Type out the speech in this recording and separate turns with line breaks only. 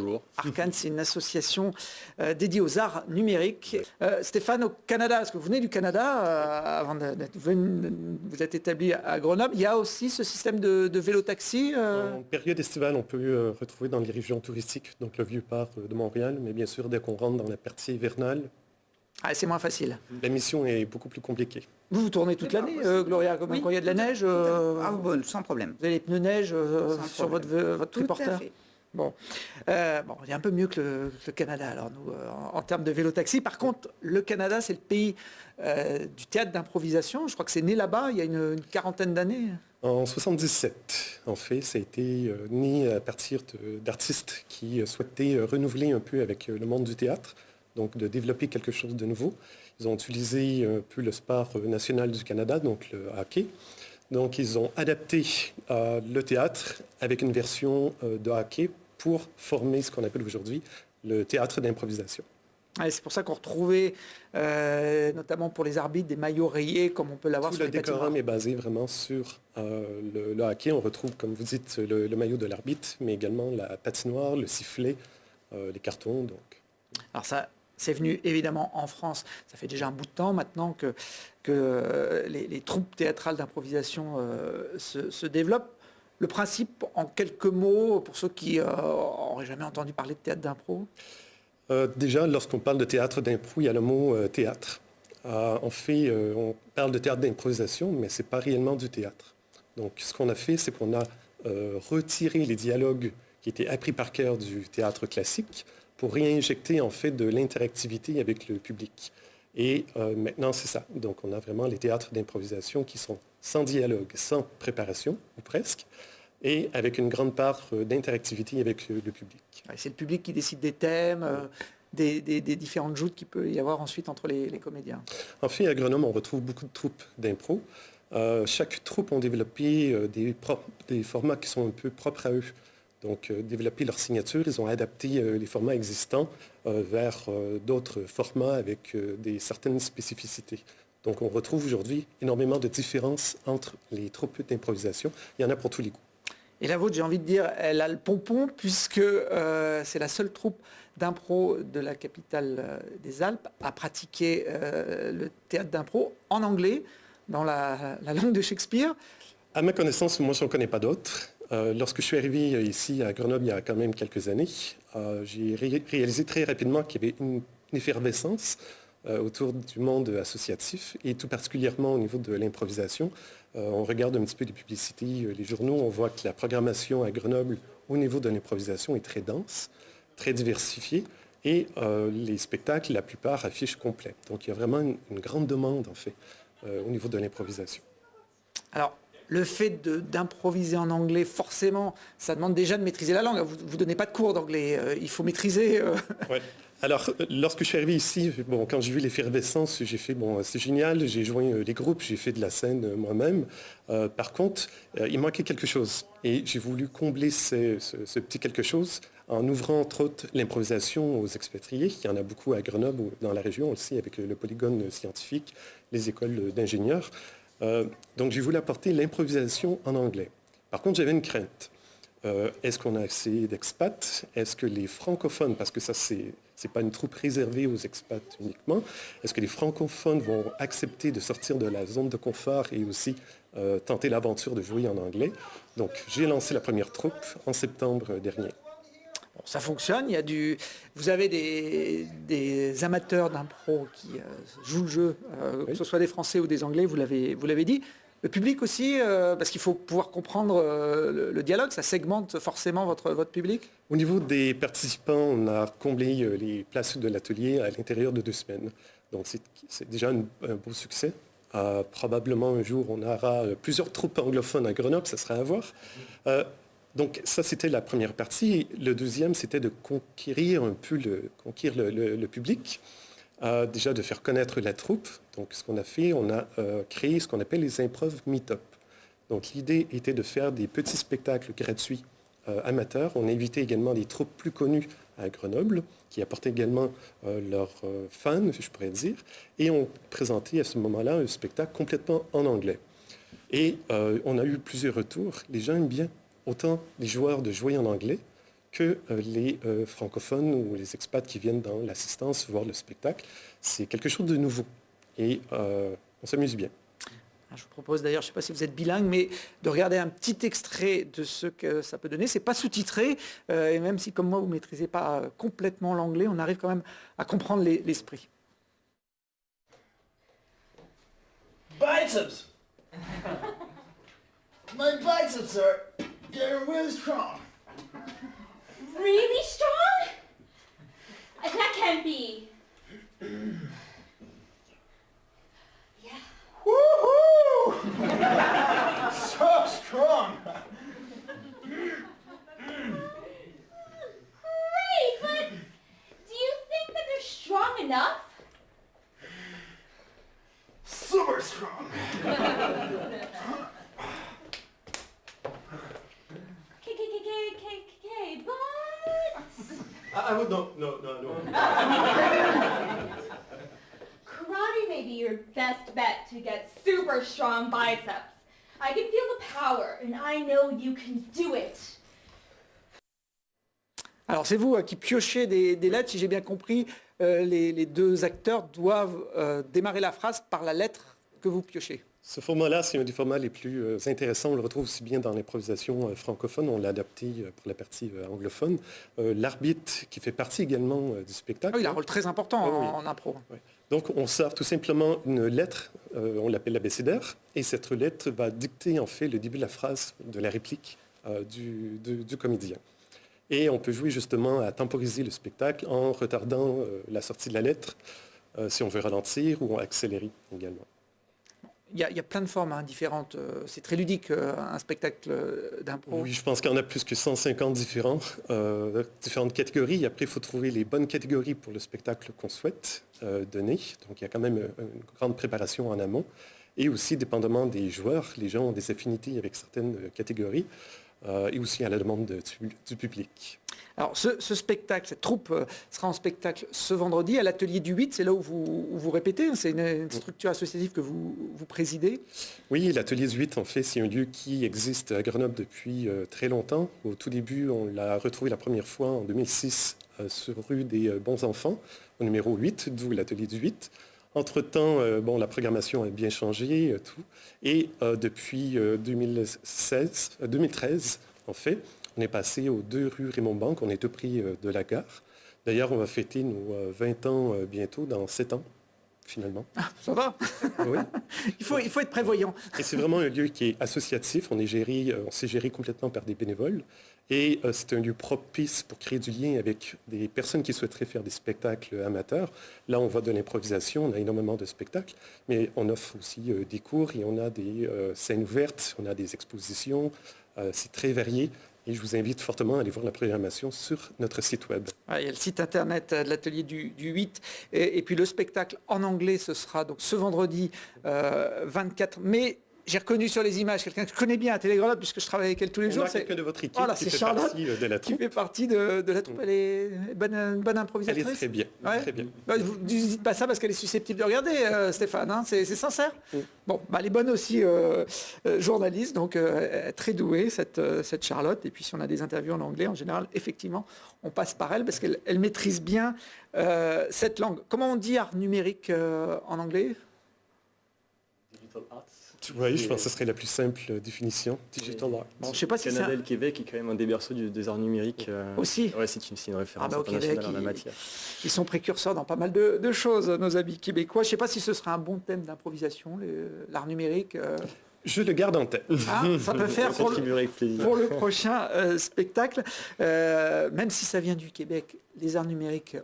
Bonjour.
Arcane, c'est une association dédiée aux arts numériques. Stéphane, au Canada, est-ce que vous venez du Canada avant d'être venu, vous êtes établi à Grenoble. Il y a aussi ce système de vélo-taxi
En période estivale, on peut retrouver dans les régions touristiques, donc le Vieux-Port de Montréal, mais bien sûr, dès qu'on rentre dans la partie hivernale,
c'est moins facile.
la mission est beaucoup plus compliquée.
Vous tournez toute l'année, Gloria, quand il y a de la neige
Sans problème.
Vous avez les pneus neige sur votre triporteur. Bon, il y a un peu mieux que le Canada, alors nous, en termes de vélo-taxi. Par contre, le Canada, c'est le pays du théâtre d'improvisation. Je crois que c'est né là-bas il y a une quarantaine d'années.
En 77, en fait, ça a été né à partir d'artistes qui souhaitaient renouveler un peu avec le monde du théâtre, donc de développer quelque chose de nouveau. Ils ont utilisé un peu le sport national du Canada, donc le hockey. Donc, ils ont adapté le théâtre avec une version de hockey pour former ce qu'on appelle aujourd'hui le théâtre d'improvisation.
C'est pour ça qu'on retrouvait, notamment pour les arbitres, des maillots rayés comme on peut l'avoir sur les patinoires.
Le décorum est basé vraiment sur le hockey. On retrouve, comme vous dites, le maillot de l'arbitre, mais également la patinoire, le sifflet, les cartons. Donc.
Alors ça, c'est venu évidemment en France. Ça fait déjà un bout de temps maintenant que les troupes théâtrales d'improvisation se développent. Le principe, en quelques mots, pour ceux qui n'auraient jamais entendu parler de théâtre d'impro.
Déjà, lorsqu'on parle de théâtre d'impro, il y a le mot théâtre. En fait, on parle de théâtre d'improvisation, mais ce n'est pas réellement du théâtre. Donc, ce qu'on a fait, c'est qu'on a retiré les dialogues qui étaient appris par cœur du théâtre classique pour réinjecter en fait de l'interactivité avec le public. Et maintenant, c'est ça. Donc, on a vraiment les théâtres d'improvisation qui sont sans dialogue, sans préparation, ou presque, et avec une grande part d'interactivité avec le public.
C'est le public qui décide des thèmes, des différentes joutes qu'il peut y avoir ensuite entre les comédiens.
En fait, à Grenoble, on retrouve beaucoup de troupes d'impro. Chaque troupe a développé des formats qui sont un peu propres à eux. Donc, développer leur signature, ils ont adapté les formats existants vers d'autres formats avec certaines spécificités. Donc, on retrouve aujourd'hui énormément de différences entre les troupes d'improvisation. Il y en a pour tous les goûts.
Et la vôtre, j'ai envie de dire, elle a le pompon, puisque c'est la seule troupe d'impro de la capitale des Alpes à pratiquer le théâtre d'impro en anglais, dans la langue de Shakespeare.
À ma connaissance, moi, je n'en connais pas d'autres. Lorsque je suis arrivé ici à Grenoble il y a quand même quelques années, j'ai réalisé très rapidement qu'il y avait une effervescence autour du monde associatif et tout particulièrement au niveau de l'improvisation. On regarde un petit peu les publicités, les journaux, on voit que la programmation à Grenoble au niveau de l'improvisation est très dense, très diversifiée et les spectacles, la plupart, affichent complet. Donc il y a vraiment une grande demande en fait au niveau de l'improvisation.
Alors, le fait d'improviser en anglais, forcément, ça demande déjà de maîtriser la langue. Vous ne donnez pas de cours d'anglais, il faut maîtriser...
Ouais. Alors, lorsque je suis arrivé ici, quand j'ai vu l'effervescence, j'ai fait, c'est génial, j'ai joint les groupes, j'ai fait de la scène moi-même. Par contre, il manquait quelque chose. Et j'ai voulu combler ce petit quelque chose en ouvrant, entre autres, l'improvisation aux expatriés. Il y en a beaucoup à Grenoble ou dans la région aussi, avec le polygone scientifique, les écoles d'ingénieurs. Donc, j'ai voulu apporter l'improvisation en anglais. Par contre, j'avais une crainte. Est-ce qu'on a assez d'expats? Est-ce que les francophones, parce que ça, c'est pas une troupe réservée aux expats uniquement, est-ce que les francophones vont accepter de sortir de la zone de confort et aussi tenter l'aventure de jouer en anglais? Donc, j'ai lancé la première troupe en septembre dernier.
Bon, ça fonctionne, vous avez des amateurs d'impro qui jouent le jeu, oui. Que ce soit des Français ou des Anglais, vous l'avez dit. Le public aussi, parce qu'il faut pouvoir comprendre le dialogue, ça segmente forcément votre public?
Au niveau des participants, on a comblé les places de l'atelier à l'intérieur de 2 semaines. Donc c'est déjà un beau succès. Probablement un jour, on aura plusieurs troupes anglophones à Grenoble, ça sera à voir. Donc ça, c'était la première partie. Le deuxième, c'était de conquérir un peu le public. Déjà de faire connaître la troupe. Donc, ce qu'on a fait, on a créé ce qu'on appelle les improv meet-up. Donc, l'idée était de faire des petits spectacles gratuits amateurs. On a invité également des troupes plus connues à Grenoble, qui apportaient également leurs fans, je pourrais dire. Et on présentait à ce moment-là un spectacle complètement en anglais. Et on a eu plusieurs retours. Les gens aiment bien autant les joueurs de jouer en anglais que les francophones ou les expats qui viennent dans l'assistance voir le spectacle. C'est quelque chose de nouveau et on s'amuse bien.
Je vous propose d'ailleurs, je ne sais pas si vous êtes bilingue, mais de regarder un petit extrait de ce que ça peut donner. Ce n'est pas sous-titré, et même si comme moi vous ne maîtrisez pas complètement l'anglais, on arrive quand même à comprendre l'esprit.
Biceps! My biceps they're really strong.
Really strong? That can't be. Yeah.
Woohoo! So strong!
Great, but do you think that they're strong enough?
Super strong!
Okay, but...
I would no.
Karate may be your best bet to get super strong biceps. I can feel the power, and I know you can do it.
Alors c'est vous qui piochez des lettres, si j'ai bien compris, les deux acteurs doivent démarrer la phrase par la lettre que vous piochez.
Ce format-là, c'est un des formats les plus intéressants. On le retrouve aussi bien dans l'improvisation francophone. On l'a adapté pour la partie anglophone. L'arbitre, qui fait partie également du spectacle.
Ah oui, il a un rôle très important
oui.
en impro.
Oui. Donc, on sort tout simplement une lettre, on l'appelle l'abécédaire, et cette lettre va dicter en fait le début de la phrase, de la réplique du comédien. Et on peut jouer justement à temporiser le spectacle en retardant la sortie de la lettre, si on veut ralentir ou accélérer également.
Il y a plein de formes différentes. C'est très ludique, un spectacle d'impro.
Oui, je pense qu'il y en a plus que 150 différentes catégories. Après, il faut trouver les bonnes catégories pour le spectacle qu'on souhaite donner. Donc, il y a quand même une grande préparation en amont. Et aussi, dépendamment des joueurs, les gens ont des affinités avec certaines catégories et aussi à la demande du public.
Alors, ce spectacle, cette troupe sera en spectacle ce vendredi à l'atelier du 8. C'est là où vous répétez. C'est une structure associative que vous présidez.
Oui, l'atelier du 8, en fait, c'est un lieu qui existe à Grenoble depuis très longtemps. Au tout début, on l'a retrouvé la première fois en 2006 sur rue des Bons Enfants, au numéro 8, d'où l'atelier du 8. Entre-temps, la programmation a bien changé, tout. Et depuis 2013, en fait, on est passé aux 2 rues Raymond-Banque. On est tout près de la gare. D'ailleurs, on va fêter nos 20 ans bientôt, dans 7 ans, finalement.
Ah, ça va.
Oui.
il faut être prévoyant.
Et c'est vraiment un lieu qui est associatif. On s'est géré complètement par des bénévoles. Et c'est un lieu propice pour créer du lien avec des personnes qui souhaiteraient faire des spectacles amateurs. Là, on voit de l'improvisation, on a énormément de spectacles, mais on offre aussi des cours et on a des scènes ouvertes, on a des expositions. C'est très varié. Et je vous invite fortement à aller voir la programmation sur notre site web.
Il y a le site internet de l'atelier du 8. Et puis le spectacle en anglais, ce sera donc ce vendredi 24 mai. J'ai reconnu sur les images quelqu'un que je connais bien à Télé-Grenoble, puisque je travaille avec elle tous les jours.
C'est quelqu'un de votre équipe
c'est
qui fait
Charlotte
partie de la troupe.
Qui fait partie de la troupe. Elle est une bonne improvisatrice.
Elle est très bien.
Ouais.
Très bien.
Vous ne dites pas ça parce qu'elle est susceptible de regarder, Stéphane. Hein, c'est sincère. Bon, elle est bonne aussi journaliste, donc très douée, cette Charlotte. Et puis si on a des interviews en anglais, en général, effectivement, on passe par elle parce qu'elle maîtrise bien cette langue. Comment on dit art numérique en anglais?
Digital arts.
Oui, je pense que ce serait la plus simple définition. Digital art.
Bon, je sais pas si
Canada et le Québec est quand même un des berceaux des arts numériques.
Aussi.
Ouais, c'est une référence
au
internationale
Québec,
en la matière.
Ils sont précurseurs dans pas mal de choses, nos amis québécois. Je ne sais pas si ce sera un bon thème d'improvisation, l'art numérique.
Je le garde en tête.
Ça peut faire pour le prochain spectacle. Même si ça vient du Québec, les arts numériques